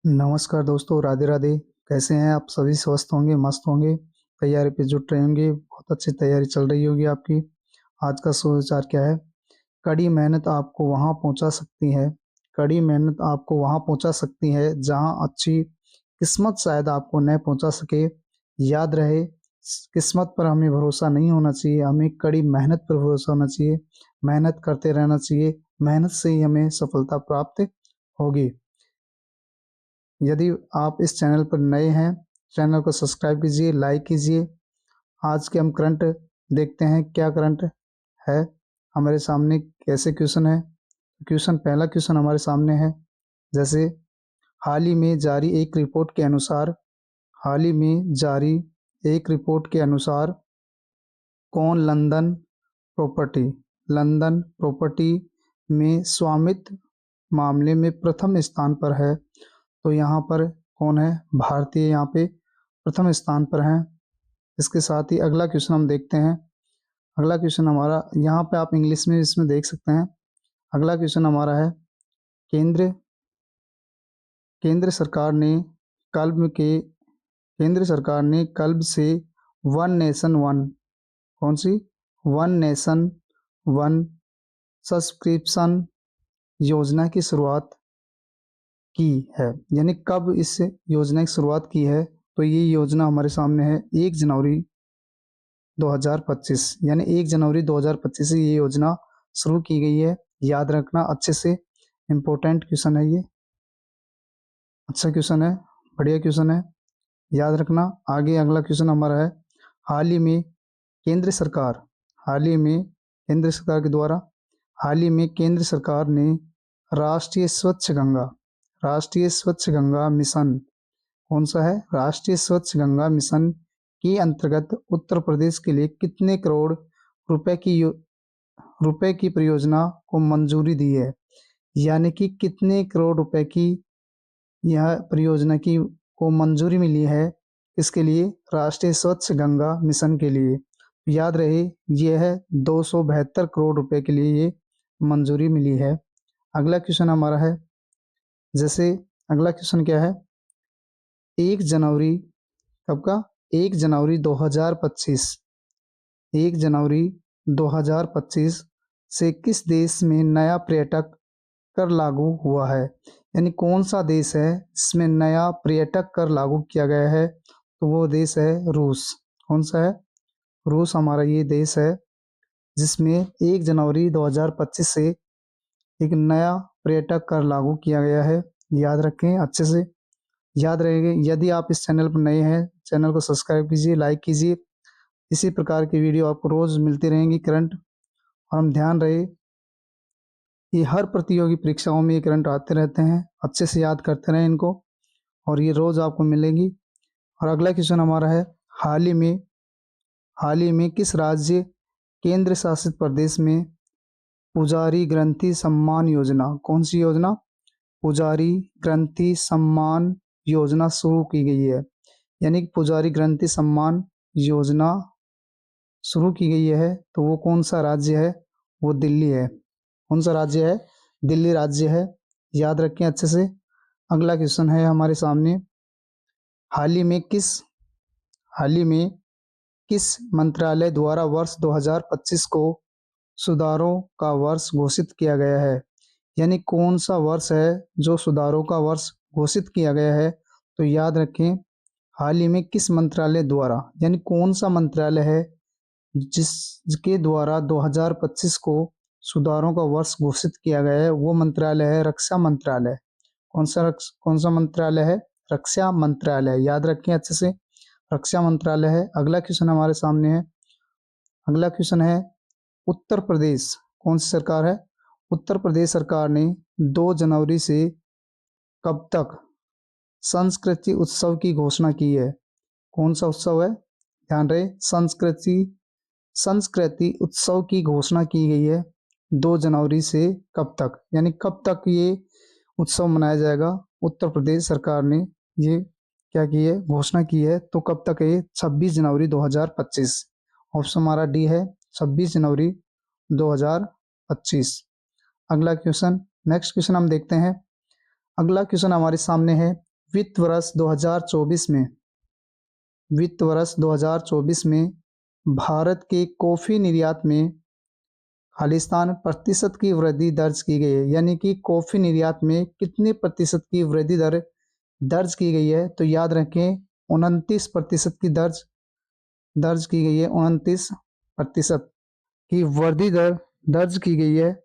नमस्कार दोस्तों, राधे राधे। कैसे हैं आप सभी? स्वस्थ होंगे, मस्त होंगे, तैयारी पे जुट रहे होंगे। बहुत अच्छी तैयारी चल रही होगी आपकी। आज का सुविचार क्या है? कड़ी मेहनत आपको वहां पहुंचा सकती है। कड़ी मेहनत आपको वहां पहुंचा सकती है जहां अच्छी किस्मत शायद आपको न पहुंचा सके। याद रहे, किस्मत पर हमें भरोसा नहीं होना चाहिए, हमें कड़ी मेहनत पर भरोसा होना चाहिए। मेहनत करते रहना चाहिए, मेहनत से ही हमें सफलता प्राप्त होगी। यदि आप इस चैनल पर नए हैं, चैनल को सब्सक्राइब कीजिए, लाइक कीजिए। आज के हम करंट देखते हैं, क्या करंट है हमारे सामने, कैसे क्वेश्चन है। पहला क्वेश्चन हमारे सामने है, जैसे हाल ही में जारी एक रिपोर्ट के अनुसार हाल ही में जारी एक रिपोर्ट के अनुसार कौन लंदन प्रॉपर्टी में स्वामित्व मामले में प्रथम स्थान पर है? तो यहाँ पर कौन है? भारतीय यहाँ पे प्रथम स्थान पर हैं। इसके साथ ही अगला क्वेश्चन हम देखते हैं। अगला क्वेश्चन हमारा, यहाँ पे आप इंग्लिश में इसमें देख सकते हैं। अगला क्वेश्चन हमारा है, केंद्र केंद्र सरकार ने कल्ब के केंद्र सरकार ने कल्ब से वन नेशन वन, कौन सी? वन नेशन वन सब्सक्रिप्शन योजना की शुरुआत की है, यानी कब इस योजना की शुरुआत की है? तो ये योजना हमारे सामने है 1 जनवरी 2025, यानी 1 जनवरी 2025 से ये योजना शुरू की गई है। याद रखना अच्छे से, इम्पोर्टेंट क्वेश्चन है ये, अच्छा क्वेश्चन है, बढ़िया क्वेश्चन है, याद रखना। आगे अगला क्वेश्चन हमारा है, हाल ही में केंद्र सरकार हाल ही में केंद्र सरकार के द्वारा हाल ही में केंद्र सरकार ने राष्ट्रीय स्वच्छ गंगा मिशन, कौन सा है? राष्ट्रीय स्वच्छ गंगा मिशन के अंतर्गत उत्तर प्रदेश के लिए कितने करोड़ रुपए की रुपए की परियोजना को मंजूरी दी है? यानी कि कितने करोड़ रुपए की यह परियोजना की को मंजूरी मिली है? इसके लिए, राष्ट्रीय स्वच्छ गंगा मिशन के लिए। याद रहे, यह है 272 करोड़ रुपए के लिए ये मंजूरी मिली है। अगला क्वेश्चन हमारा है, जैसे अगला क्वेश्चन क्या है, 1 जनवरी, कब का? 1 जनवरी 2025, 1 जनवरी 2025 से किस देश में नया पर्यटक कर लागू हुआ है? यानी कौन सा देश है जिसमें नया पर्यटक कर लागू किया गया है? तो वो देश है रूस। कौन सा है? रूस हमारा ये देश है, जिसमें 1 जनवरी 2025 से एक नया पर्यटक कर लागू किया गया है। याद रखें अच्छे से, याद रहेगा। यदि आप इस चैनल पर नए हैं, चैनल को सब्सक्राइब कीजिए, लाइक कीजिए। इसी प्रकार की वीडियो आपको रोज मिलती रहेंगी करंट। और हम ध्यान रहे, ये हर प्रतियोगी परीक्षाओं में ये करंट आते रहते हैं, अच्छे से याद करते रहें इनको, और ये रोज आपको मिलेंगी। और अगला क्वेश्चन हमारा है, हाल ही में किस राज्य केंद्र शासित प्रदेश में पुजारी ग्रंथि सम्मान योजना, कौन सी योजना? पुजारी ग्रंथि सम्मान योजना शुरू की गई है। यानी कि पुजारी ग्रंथि सम्मान योजना शुरू की गई है, तो वो कौन सा राज्य है? वो दिल्ली है। कौन सा राज्य है? दिल्ली राज्य है। याद रखें अच्छे से। अगला क्वेश्चन है हमारे सामने, हाल ही में किस मंत्रालय द्वारा वर्ष 2025 को सुधारों का वर्ष घोषित किया गया है? यानी कौन सा वर्ष है जो सुधारों का वर्ष घोषित किया गया है? तो याद रखें, हाल ही में किस मंत्रालय द्वारा, यानी कौन सा मंत्रालय है जिसके द्वारा 2025 को सुधारों का वर्ष घोषित किया गया है? वो मंत्रालय है रक्षा मंत्रालय। कौन सा मंत्रालय है? रक्षा मंत्रालय। याद रखें अच्छे से, रक्षा मंत्रालय है। अगला क्वेश्चन हमारे सामने है, अगला क्वेश्चन है, उत्तर प्रदेश, कौन सी सरकार है? उत्तर प्रदेश सरकार ने 2 जनवरी से कब तक संस्कृति उत्सव की घोषणा की है? कौन सा उत्सव है? ध्यान रहे, संस्कृति उत्सव की घोषणा की गई है 2 जनवरी से कब तक, यानी कब तक ये उत्सव मनाया जाएगा? उत्तर प्रदेश सरकार ने ये क्या की है? घोषणा की है। तो कब तक है? 26 जनवरी 2025। ऑप्शन हमारा डी है, 26 जनवरी 2025। अगला क्वेश्चन, नेक्स्ट क्वेश्चन हम देखते हैं। अगला क्वेश्चन हमारे सामने है, वित्त वर्ष 2024 में वित्त वर्ष 2024 में भारत के कॉफ़ी निर्यात में खालिस्तान प्रतिशत की वृद्धि दर्ज की गई है, यानी कि कॉफ़ी निर्यात में कितने प्रतिशत की वृद्धि दर दर्ज की गई है? तो याद रखें 29% की दर्ज की गई है। 29% की वृद्धि दर दर्ज की गई है।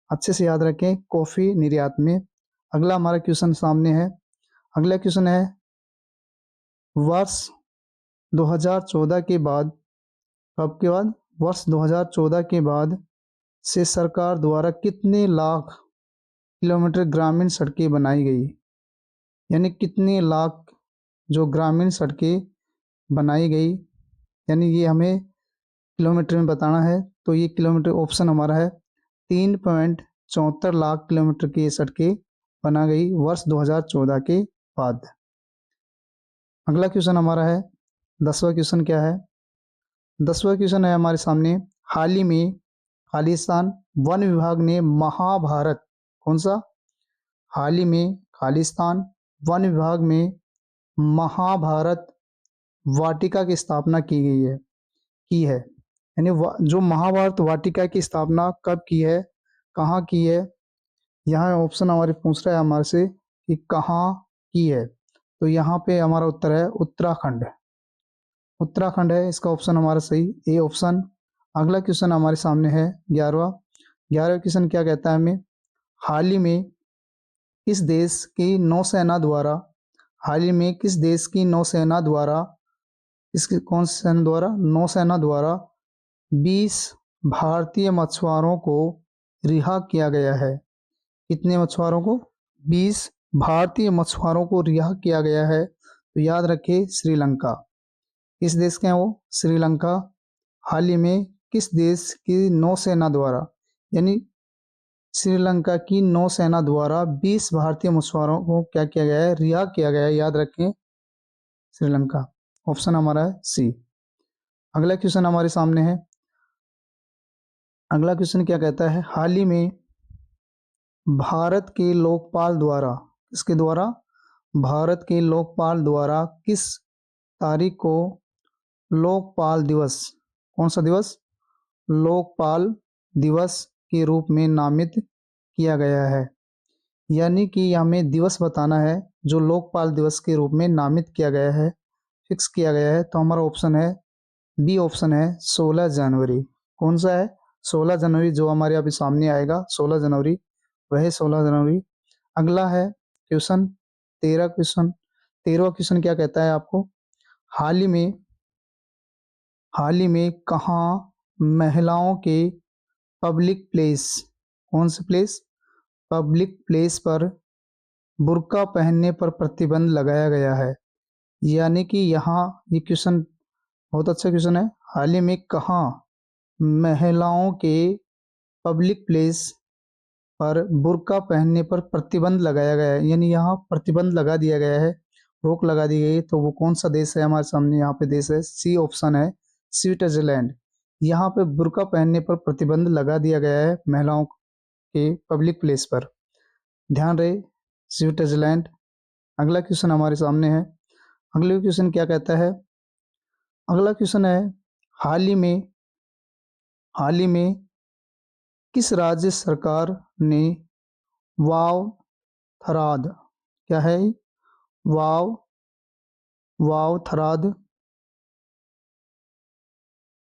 अच्छे से याद रखें कॉफ़ी निर्यात में। अगला हमारा क्वेश्चन सामने है। अगला क्वेश्चन है वर्ष 2014 के बाद, कब के बाद? वर्ष 2014 के बाद से सरकार द्वारा कितने लाख किलोमीटर ग्रामीण सड़कें बनाई गई? यानी कितने लाख जो ग्रामीण सड़कें बनाई गई, यानी ये हमें किलोमीटर में बताना है। तो ये किलोमीटर ऑप्शन हमारा है 3.74 लाख किलोमीटर की सड़कें बना गई वर्ष 2014 के बाद। अगला क्वेश्चन हमारा है 10वां क्वेश्चन क्या है? 10वां क्वेश्चन है हमारे सामने, हाल ही में खालिस्तान वन विभाग ने महाभारत, कौन सा? हाल ही में खालिस्तान वन विभाग में महाभारत वाटिका की स्थापना की है। यानी जो महाभारत वाटिका की स्थापना कब की है, कहाँ की है? यहाँ ऑप्शन हमारे पूछ रहा है हमारे से कि कहाँ की है। तो यहाँ पे हमारा उत्तर है उत्तराखंड। उत्तराखंड है इसका ऑप्शन हमारा सही, ए ऑप्शन। अगला क्वेश्चन हमारे सामने है 11वां क्वेश्चन क्या कहता है हमें, हाल ही में किस देश की नौसेना द्वारा, हाल ही में किस देश की नौसेना द्वारा, इसकी कौन सी सेना द्वारा? नौसेना द्वारा 20 भारतीय मछुआरों को रिहा किया गया है। कितने मछुआरों को? 20 भारतीय मछुआरों को रिहा किया गया है। तो याद रखिए श्रीलंका। किस देश के हैं वो? श्रीलंका। हाल ही में किस देश की नौसेना द्वारा, यानी श्रीलंका की नौसेना द्वारा 20 भारतीय मछुआरों को क्या किया गया है? रिहा किया गया है। याद रखें श्रीलंका। ऑप्शन हमारा है सी। अगला क्वेश्चन हमारे सामने है। अगला क्वेश्चन क्या कहता है, हाल ही में भारत के लोकपाल द्वारा, किसके द्वारा? भारत के लोकपाल द्वारा किस तारीख को लोकपाल दिवस, कौन सा दिवस? लोकपाल दिवस के रूप में नामित किया गया है। यानी कि हमें दिवस बताना है जो लोकपाल दिवस के रूप में नामित किया गया है, फिक्स किया गया है। तो हमारा ऑप्शन है बी ऑप्शन है 16 जनवरी। कौन सा है? 16 जनवरी, जो हमारे अभी सामने आएगा 16 जनवरी, वह 16 जनवरी। अगला है क्वेश्चन 13वां क्वेश्चन क्या कहता है आपको, हाल ही में कहाँ महिलाओं के पब्लिक प्लेस, कौन से प्लेस? पब्लिक प्लेस पर बुर्का पहनने पर प्रतिबंध लगाया गया है। यानी कि यहाँ ये क्वेश्चन बहुत अच्छा क्वेश्चन है। हाल ही में कहाँ महिलाओं के पब्लिक प्लेस पर बुर्का पहनने पर प्रतिबंध लगाया गया है, यानी यहाँ प्रतिबंध लगा दिया गया है, रोक लगा दी गई है। तो वो कौन सा देश है हमारे सामने? यहाँ पे देश है सी ऑप्शन है स्विट्जरलैंड। यहाँ पे बुर्का पहनने पर प्रतिबंध लगा दिया गया है महिलाओं के पब्लिक प्लेस पर, ध्यान रहे स्विट्जरलैंड। अगला क्वेश्चन हमारे सामने है। अगला क्वेश्चन क्या कहता है? अगला क्वेश्चन है, हाल ही में किस राज्य सरकार ने वाव थराद, क्या है वाव थराद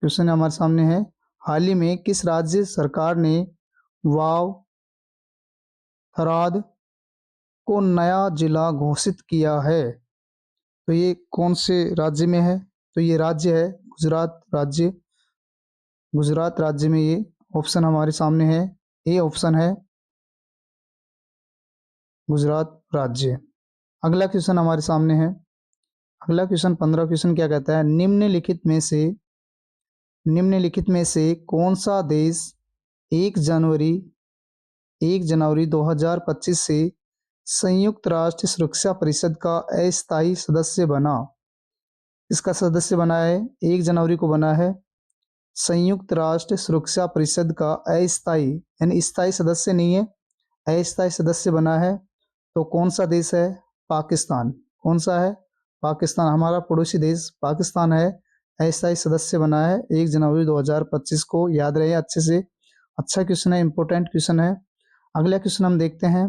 क्वेश्चन हमारे सामने है, हाल ही में किस राज्य सरकार ने वाव थराद को नया जिला घोषित किया है? तो ये कौन से राज्य में है? तो ये राज्य है गुजरात राज्य। गुजरात राज्य में ये ऑप्शन हमारे सामने है, ए ऑप्शन है गुजरात राज्य। अगला क्वेश्चन हमारे सामने है। अगला क्वेश्चन 15 क्वेश्चन क्या कहता है, निम्नलिखित में से कौन सा देश 1 जनवरी 2025 से संयुक्त राष्ट्र सुरक्षा परिषद का अस्थायी सदस्य बना? इसका सदस्य बना है 1 जनवरी को बना है संयुक्त राष्ट्र सुरक्षा परिषद का अस्थायी, यानी स्थायी सदस्य नहीं है, अस्थायी सदस्य बना है। तो कौन सा देश है? पाकिस्तान। कौन सा है? पाकिस्तान। हमारा पड़ोसी देश पाकिस्तान है, अस्थायी सदस्य बना है 1 जनवरी 2025 को। याद रहे अच्छे से। अच्छा क्वेश्चन है, इंपॉर्टेंट क्वेश्चन है। अगला क्वेश्चन हम देखते हैं।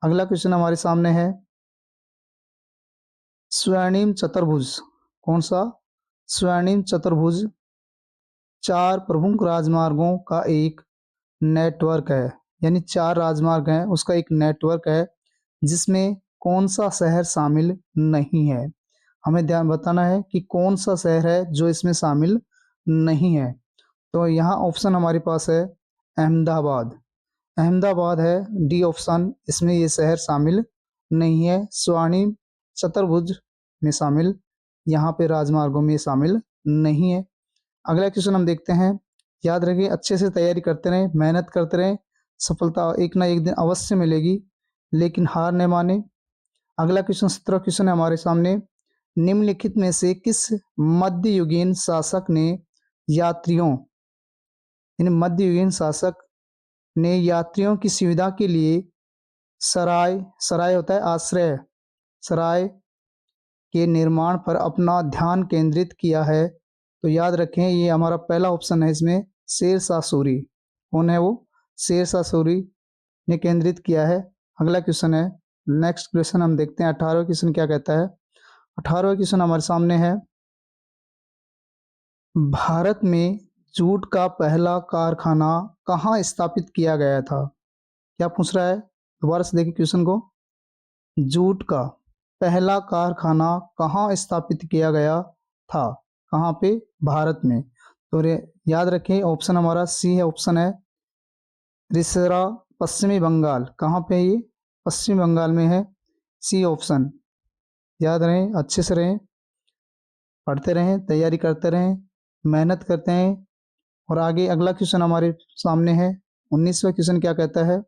अगला क्वेश्चन हमारे सामने है स्वर्णिम चतुर्भुज। कौन सा? स्वर्णिम चतुर्भुज 4 प्रमुख राजमार्गों का एक नेटवर्क है, यानी 4 राजमार्ग हैं उसका एक नेटवर्क है, जिसमें कौन सा शहर शामिल नहीं है। हमें ध्यान बताना है कि कौन सा शहर है जो इसमें शामिल नहीं है। तो यहाँ ऑप्शन हमारे पास है अहमदाबाद। अहमदाबाद है डी ऑप्शन, इसमें ये शहर शामिल नहीं है। स्वर्णिम चतुर्भुज में शामिल, यहाँ पे राजमार्गों में शामिल नहीं है। अगला क्वेश्चन हम देखते हैं। याद रखिए, अच्छे से तैयारी करते रहें, मेहनत करते रहें, सफलता एक ना एक दिन अवश्य मिलेगी, लेकिन हार न माने। अगला क्वेश्चन 17 क्वेश्चन है हमारे सामने। निम्नलिखित में से किस मध्ययुगीन शासक ने यात्रियों ने यात्रियों की सुविधा के लिए सराय होता है आश्रय, सराय के निर्माण पर अपना ध्यान केंद्रित किया है? तो याद रखें, ये हमारा पहला ऑप्शन है इसमें शेरशाह सूरी। कौन है वो? शेरशाह सूरी ने केंद्रित किया है। अगला क्वेश्चन है, नेक्स्ट क्वेश्चन हम देखते हैं। 18वां क्वेश्चन क्या कहता है? 18वां क्वेश्चन हमारे सामने है, भारत में जूट का पहला कारखाना कहाँ स्थापित किया गया था? क्या पूछ रहा है? दोबारा से देखिए क्वेश्चन को। जूट का पहला कारखाना कहाँ स्थापित किया गया था? कहाँ पे? भारत में। तो याद रखें, ऑप्शन हमारा सी है, ऑप्शन है रिसरा, पश्चिमी बंगाल। कहाँ पे है ये? पश्चिमी बंगाल में है, सी ऑप्शन। याद रहें, अच्छे से रहें, पढ़ते रहें, तैयारी करते रहें, मेहनत करते हैं। और आगे अगला क्वेश्चन हमारे सामने है। 19वां क्वेश्चन क्या कहता है?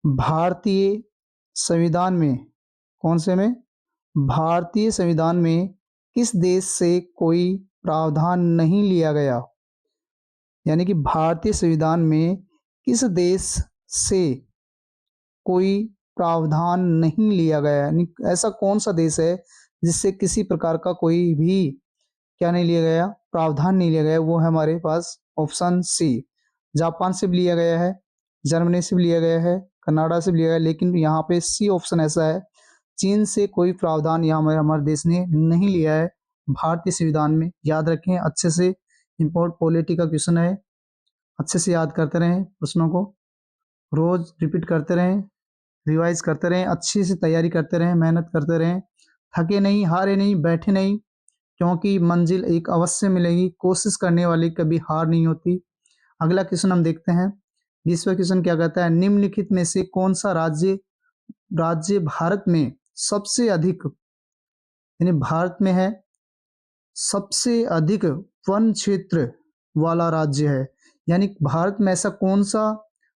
भारतीय संविधान में, कौन से में? भारतीय संविधान में किस देश से कोई प्रावधान नहीं लिया गया? यानी कि भारतीय संविधान में किस देश से कोई प्रावधान नहीं लिया गया? यानी ऐसा कौन सा देश है जिससे किसी प्रकार का कोई भी क्या नहीं लिया गया? प्रावधान नहीं लिया गया। वो है हमारे पास ऑप्शन सी। जापान से भी लिया गया है, जर्मनी से भी लिया गया है, कनाडा से भी लिया गया है, लेकिन यहाँ पे सी ऑप्शन ऐसा है, चीन से कोई प्रावधान यहाँ हमारे देश ने नहीं लिया है भारतीय संविधान में। याद रखें अच्छे से, इम्पोर्ट पॉलिटी का क्वेश्चन है, अच्छे से याद करते रहें, प्रश्नों को रोज रिपीट करते रहें, रिवाइज करते रहें, अच्छी से तैयारी करते रहें, मेहनत करते रहें, थके नहीं, हारे नहीं, बैठे नहीं, क्योंकि मंजिल एक अवश्य मिलेगी। कोशिश करने वाली कभी हार नहीं होती। अगला क्वेश्चन हम देखते हैं। 20वां क्वेश्चन क्या कहता है? निम्नलिखित में से कौन सा राज्य भारत में सबसे अधिक, यानी भारत में है सबसे अधिक वन क्षेत्र वाला राज्य है? यानी भारत में ऐसा कौन सा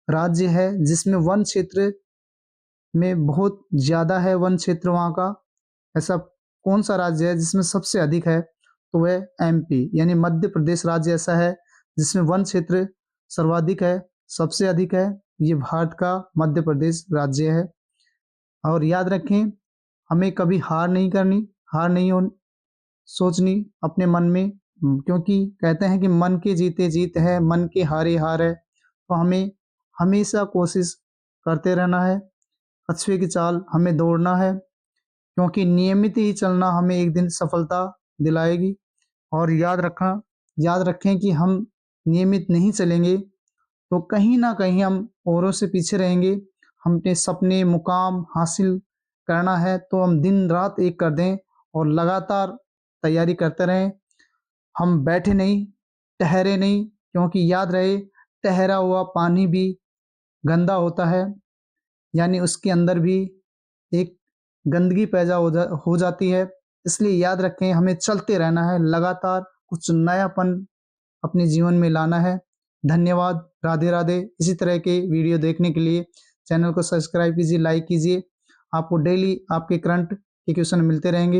राज्य है जिसमें वन क्षेत्र में बहुत ज्यादा है, वन क्षेत्र वहाँ का? ऐसा कौन सा राज्य है जिसमें सबसे अधिक है? तो वह एमपी, यानी मध्य प्रदेश राज्य ऐसा है जिसमें वन क्षेत्र सर्वाधिक है, सबसे अधिक है। ये भारत का मध्य प्रदेश राज्य है। और याद रखें, हमें कभी हार नहीं करनी, हार नहीं सोचनी अपने मन में, क्योंकि कहते हैं कि मन के जीते जीत है, मन के हारे हार है। तो हमें हमेशा कोशिश करते रहना है, कछुए की चाल हमें दौड़ना है, क्योंकि नियमित ही चलना हमें एक दिन सफलता दिलाएगी। और याद रखें कि हम नियमित नहीं चलेंगे तो कहीं ना कहीं हम औरों से पीछे रहेंगे। हम अपने सपने मुकाम हासिल करना है तो हम दिन रात एक कर दें और लगातार तैयारी करते रहें। हम बैठे नहीं, ठहरे नहीं, क्योंकि याद रहे, ठहरा हुआ पानी भी गंदा होता है, यानी उसके अंदर भी एक गंदगी पैदा हो जाती है। इसलिए याद रखें, हमें चलते रहना है, लगातार कुछ नयापन अपने जीवन में लाना है। धन्यवाद, राधे राधे। इसी तरह के वीडियो देखने के लिए चैनल को सब्सक्राइब कीजिए, लाइक कीजिए। आपको डेली आपके करंट के क्वेश्चन मिलते रहेंगे।